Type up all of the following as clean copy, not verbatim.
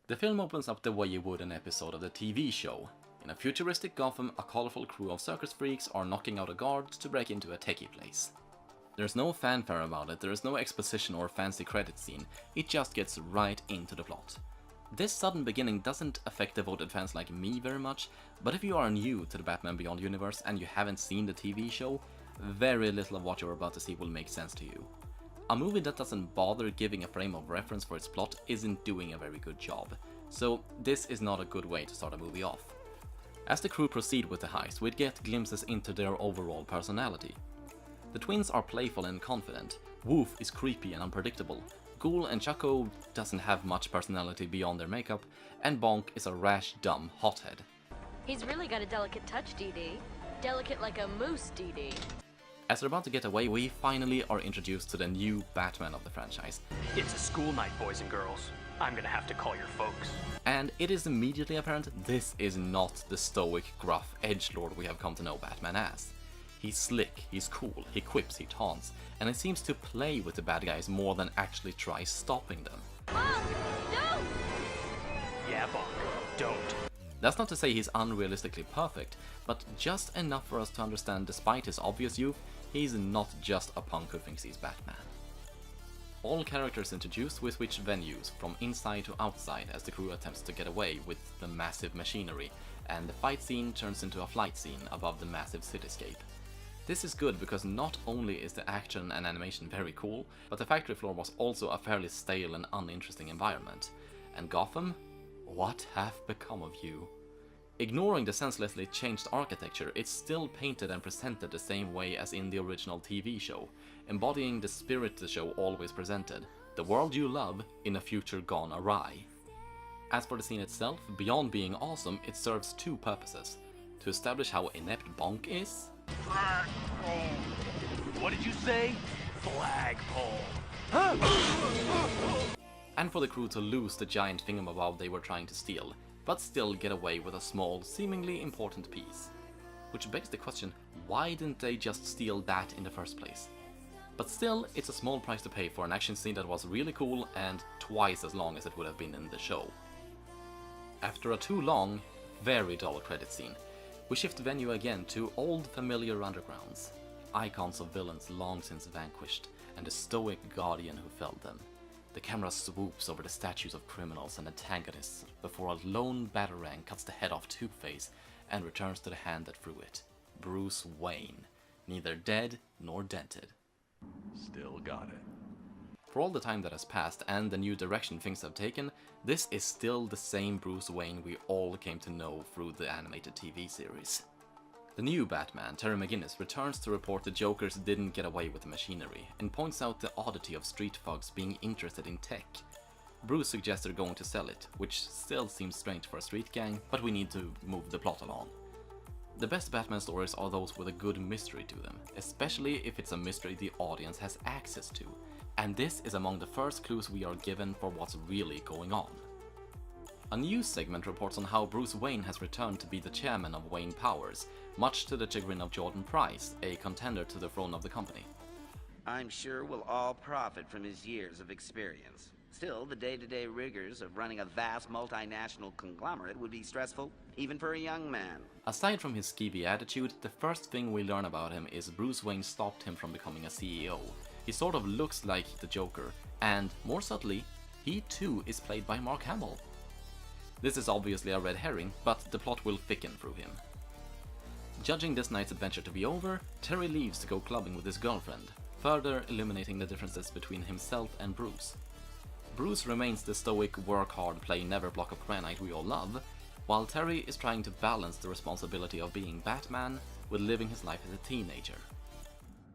The film opens up the way you would an episode of the TV show. In a futuristic Gotham, a colorful crew of circus freaks are knocking out a guard to break into a techie place. There's no fanfare about it, there is no exposition or fancy credit scene, it just gets right into the plot. This sudden beginning doesn't affect devoted fans like me very much, but if you are new to the Batman Beyond universe and you haven't seen the TV show, very little of what you're about to see will make sense to you. A movie that doesn't bother giving a frame of reference for its plot isn't doing a very good job, so this is not a good way to start a movie off. As the crew proceed with the heist, we get glimpses into their overall personality. The twins are playful and confident, Woof is creepy and unpredictable, Ghoul and Chucko doesn't have much personality beyond their makeup, and Bonk is a rash, dumb hothead. He's really got a delicate touch, DD. Delicate like a moose, DD. As they're about to get away, we finally are introduced to the new Batman of the franchise. It's a school night, boys and girls. I'm gonna have to call your folks. And it is immediately apparent this is not the stoic, gruff edgelord we have come to know Batman as. He's slick, he's cool, he quips, he taunts, and he seems to play with the bad guys more than actually try stopping them. Mom, no! Yeah, Bonk, don't. That's not to say he's unrealistically perfect, but just enough for us to understand despite his obvious youth, he's not just a punk who thinks he's Batman. All characters introduced, we switch venues from inside to outside as the crew attempts to get away with the massive machinery, and the fight scene turns into a flight scene above the massive cityscape. This is good because not only is the action and animation very cool, but the factory floor was also a fairly stale and uninteresting environment. And Gotham? What have become of you? Ignoring the senselessly changed architecture, it's still painted and presented the same way as in the original TV show, embodying the spirit the show always presented, the world you love in a future gone awry. As for the scene itself, beyond being awesome, it serves two purposes. To establish how inept Bonk is. Flagpole. What did you say? Flagpole. And for the crew to lose the giant thingamabob they were trying to steal, but still get away with a small, seemingly important piece. Which begs the question, why didn't they just steal that in the first place? But still, it's a small price to pay for an action scene that was really cool and twice as long as it would have been in the show. After a too long, very dull credit scene, we shift venue again to old familiar undergrounds, icons of villains long since vanquished, and the stoic guardian who felled them. The camera swoops over the statues of criminals and antagonists before a lone batarang cuts the head off Two-Face and returns to the hand that threw it, Bruce Wayne, neither dead nor dented. Still got it. For all the time that has passed and the new direction things have taken, this is still the same Bruce Wayne we all came to know through the animated TV series. The new Batman, Terry McGinnis, returns to report the Jokers didn't get away with the machinery, and points out the oddity of street thugs being interested in tech. Bruce suggests they're going to sell it, which still seems strange for a street gang, but we need to move the plot along. The best Batman stories are those with a good mystery to them, especially if it's a mystery the audience has access to, and this is among the first clues we are given for what's really going on. A news segment reports on how Bruce Wayne has returned to be the chairman of Wayne Powers, much to the chagrin of Jordan Price, a contender to the throne of the company. I'm sure we'll all profit from his years of experience. Still, the day-to-day rigors of running a vast multinational conglomerate would be stressful, even for a young man. Aside from his skeevy attitude, the first thing we learn about him is Bruce Wayne stopped him from becoming a CEO. He sort of looks like the Joker, and, more subtly, he too is played by Mark Hamill. This is obviously a red herring, but the plot will thicken through him. Judging this night's adventure to be over, Terry leaves to go clubbing with his girlfriend, further illuminating the differences between himself and Bruce. Bruce remains the stoic, work-hard, play-never-block-of-granite we all love, while Terry is trying to balance the responsibility of being Batman with living his life as a teenager.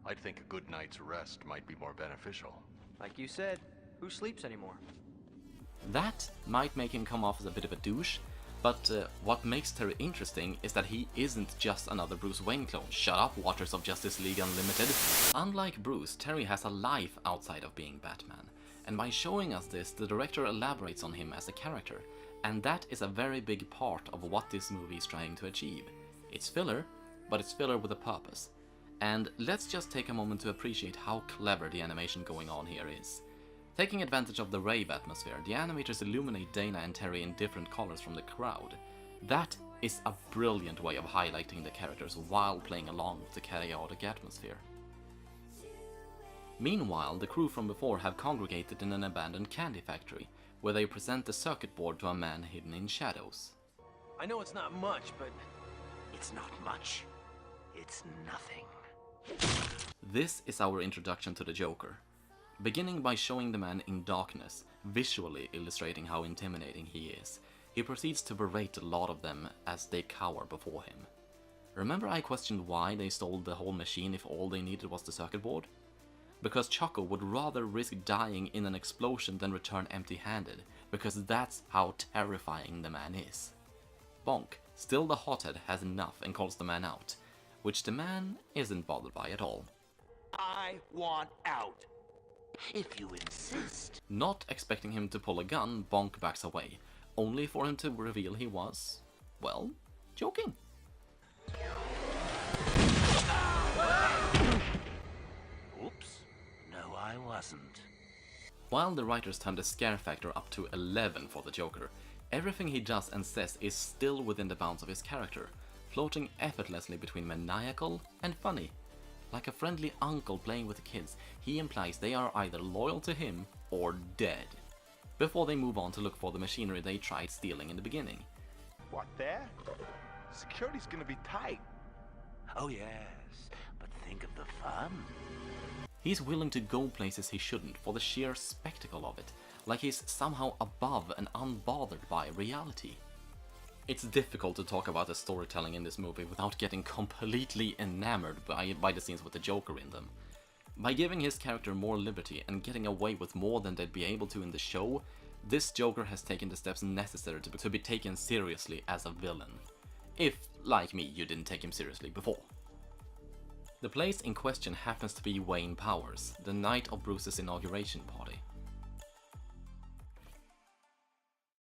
I'd think a good night's rest might be more beneficial. Like you said, who sleeps anymore? That might make him come off as a bit of a douche, but what makes Terry interesting is that he isn't just another Bruce Wayne clone. Shut up, Watchers of Justice League Unlimited. Unlike Bruce, Terry has a life outside of being Batman, and by showing us this, the director elaborates on him as a character, and that is a very big part of what this movie is trying to achieve. It's filler, but it's filler with a purpose. And let's just take a moment to appreciate how clever the animation going on here is. Taking advantage of the rave atmosphere, the animators illuminate Dana and Terry in different colors from the crowd. That is a brilliant way of highlighting the characters while playing along with the chaotic atmosphere. Meanwhile, the crew from before have congregated in an abandoned candy factory, where they present the circuit board to a man hidden in shadows. I know it's not much, but It's not much. It's nothing. This is our introduction to the Joker, beginning by showing the man in darkness, visually illustrating how intimidating he is. He proceeds to berate a lot of them as they cower before him. Remember I questioned why they stole the whole machine if all they needed was the circuit board? Because Choco would rather risk dying in an explosion than return empty-handed, because that's how terrifying the man is. Bonk, still the hothead, has enough and calls the man out, which the man isn't bothered by at all. I want out. If you insist. Not expecting him to pull a gun, Bonk backs away, only for him to reveal he was, well, joking. Oops. No, I wasn't. While the writers turn the scare factor up to 11 for the Joker, everything he does and says is still within the bounds of his character, floating effortlessly between maniacal and funny. Like a friendly uncle playing with the kids, he implies they are either loyal to him or dead, before they move on to look for the machinery they tried stealing in the beginning. What, there? Security's gonna be tight. Oh yes, but think of the fun. He's willing to go places he shouldn't for the sheer spectacle of it, like he's somehow above and unbothered by reality. It's difficult to talk about the storytelling in this movie without getting completely enamored by the scenes with the Joker in them. By giving his character more liberty and getting away with more than they'd be able to in the show, this Joker has taken the steps necessary to be taken seriously as a villain. If, like me, you didn't take him seriously before. The place in question happens to be Wayne Powers, the night of Bruce's inauguration party.